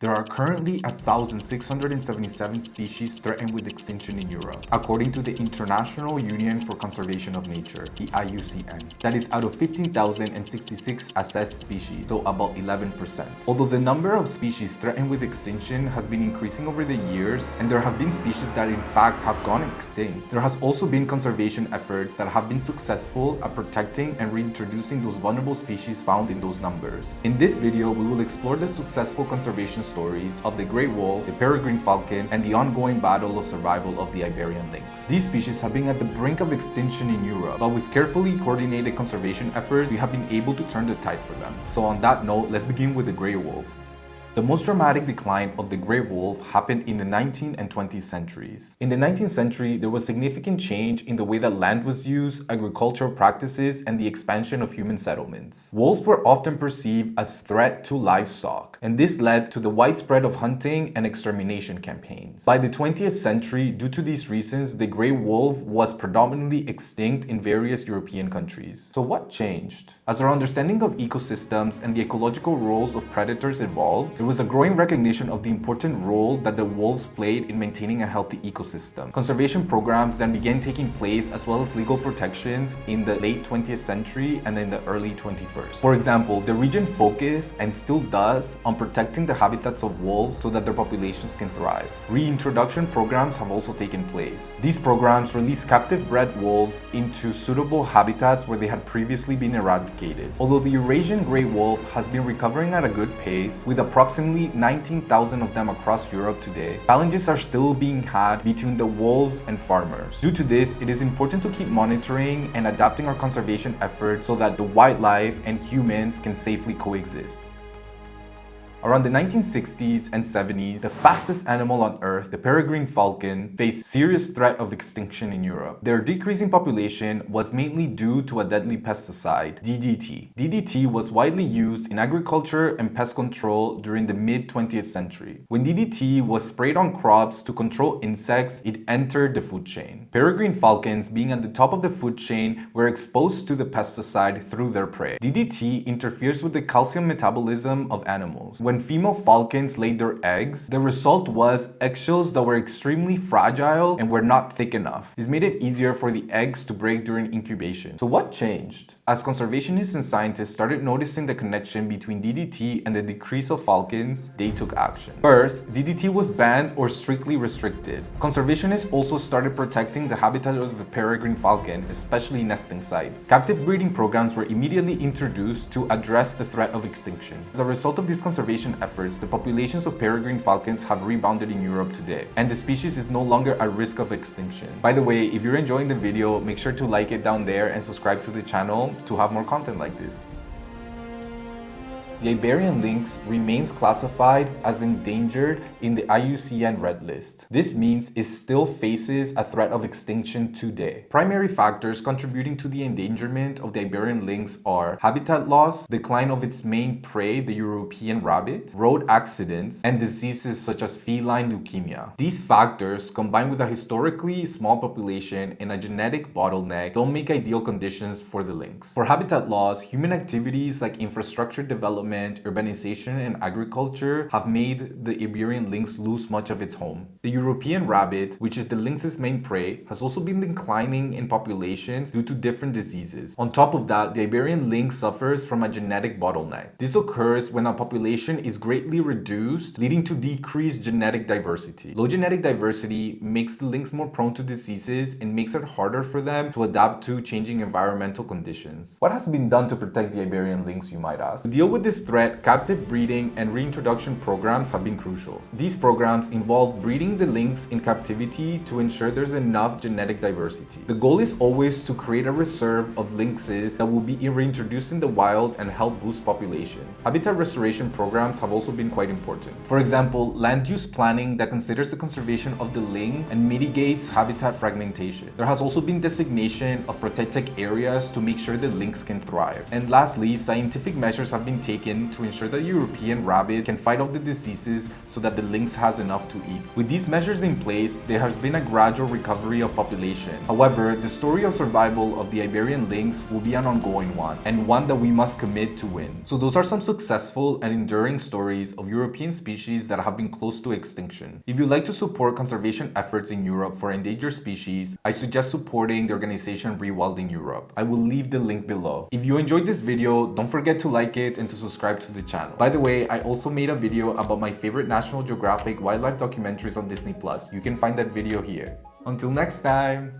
There are currently 1,677 species threatened with extinction in Europe, according to the International Union for Conservation of Nature, the IUCN. That is out of 15,066 assessed species, so about 11%. Although the number of species threatened with extinction has been increasing over the years, and there have been species that in fact have gone extinct, there has also been conservation efforts that have been successful at protecting and reintroducing those vulnerable species found in those numbers. In this video, we will explore the successful conservation stories of the grey wolf, the peregrine falcon, and the ongoing battle of survival of the Iberian lynx. These species have been at the brink of extinction in Europe, but with carefully coordinated conservation efforts, we have been able to turn the tide for them. So on that note, let's begin with the grey wolf. The most dramatic decline of the grey wolf happened in the 19th and 20th centuries. In the 19th century, there was significant change in the way that land was used, agricultural practices, and the expansion of human settlements. Wolves were often perceived as a threat to livestock, and this led to the widespread of hunting and extermination campaigns. By the 20th century, due to these reasons, the grey wolf was predominantly extinct in various European countries. So what changed? As our understanding of ecosystems and the ecological roles of predators evolved, there was a growing recognition of the important role that the wolves played in maintaining a healthy ecosystem. Conservation programs then began taking place, as well as legal protections in the late 20th century and in the early 21st. For example, the region focused, and still does, on protecting the habitats of wolves so that their populations can thrive. Reintroduction programs have also taken place. These programs release captive bred wolves into suitable habitats where they had previously been eradicated. Although the Eurasian Grey Wolf has been recovering at a good pace, with approximately 19,000 of them across Europe today, challenges are still being had between the wolves and farmers. Due to this, it is important to keep monitoring and adapting our conservation efforts so that the wildlife and humans can safely coexist. Around the 1960s and 70s, the fastest animal on Earth, the peregrine falcon, faced serious threat of extinction in Europe. Their decreasing population was mainly due to a deadly pesticide, DDT. DDT was widely used in agriculture and pest control during the mid-20th century. When DDT was sprayed on crops to control insects, it entered the food chain. Peregrine falcons, being at the top of the food chain, were exposed to the pesticide through their prey. DDT interferes with the calcium metabolism of animals. When female falcons laid their eggs, the result was eggshells that were extremely fragile and were not thick enough. This made it easier for the eggs to break during incubation. So what changed? As conservationists and scientists started noticing the connection between DDT and the decrease of falcons, they took action. First, DDT was banned or strictly restricted. Conservationists also started protecting the habitat of the peregrine falcon, especially nesting sites. Captive breeding programs were immediately introduced to address the threat of extinction. As a result of these conservation efforts, the populations of peregrine falcons have rebounded in Europe today, and the species is no longer at risk of extinction. By the way, if you're enjoying the video, make sure to like it down there and subscribe to the channel to have more content like this. The Iberian lynx remains classified as endangered in the IUCN Red List. This means it still faces a threat of extinction today. Primary factors contributing to the endangerment of the Iberian lynx are habitat loss, decline of its main prey, the European rabbit, road accidents, and diseases such as feline leukemia. These factors, combined with a historically small population and a genetic bottleneck, don't make ideal conditions for the lynx. For habitat loss, human activities like infrastructure development, urbanization, and agriculture have made the Iberian lynx lose much of its home. The European rabbit, which is the lynx's main prey, has also been declining in populations due to different diseases. On top of that, the Iberian lynx suffers from a genetic bottleneck. This occurs when a population is greatly reduced, leading to decreased genetic diversity. Low genetic diversity makes the lynx more prone to diseases and makes it harder for them to adapt to changing environmental conditions. What has been done to protect the Iberian lynx, you might ask? To deal with this threat, captive breeding and reintroduction programs have been crucial. These programs involve breeding the lynx in captivity to ensure there's enough genetic diversity. The goal is always to create a reserve of lynxes that will be reintroduced in the wild and help boost populations. Habitat restoration programs have also been quite important. For example, land use planning that considers the conservation of the lynx and mitigates habitat fragmentation. There has also been designation of protected areas to make sure the lynx can thrive. And lastly, scientific measures have been taken taken to ensure that the European rabbit can fight off the diseases so that the lynx has enough to eat. With these measures in place, there has been a gradual recovery of population. However, the story of survival of the Iberian lynx will be an ongoing one, and one that we must commit to win. So those are some successful and enduring stories of European species that have been close to extinction. If you'd like to support conservation efforts in Europe for endangered species, I suggest supporting the organization Rewilding Europe. I will leave the link below. If you enjoyed this video, don't forget to like it and to subscribe to the channel. By the way, I also made a video about my favorite National Geographic wildlife documentaries on Disney+. You can find that video here. Until next time!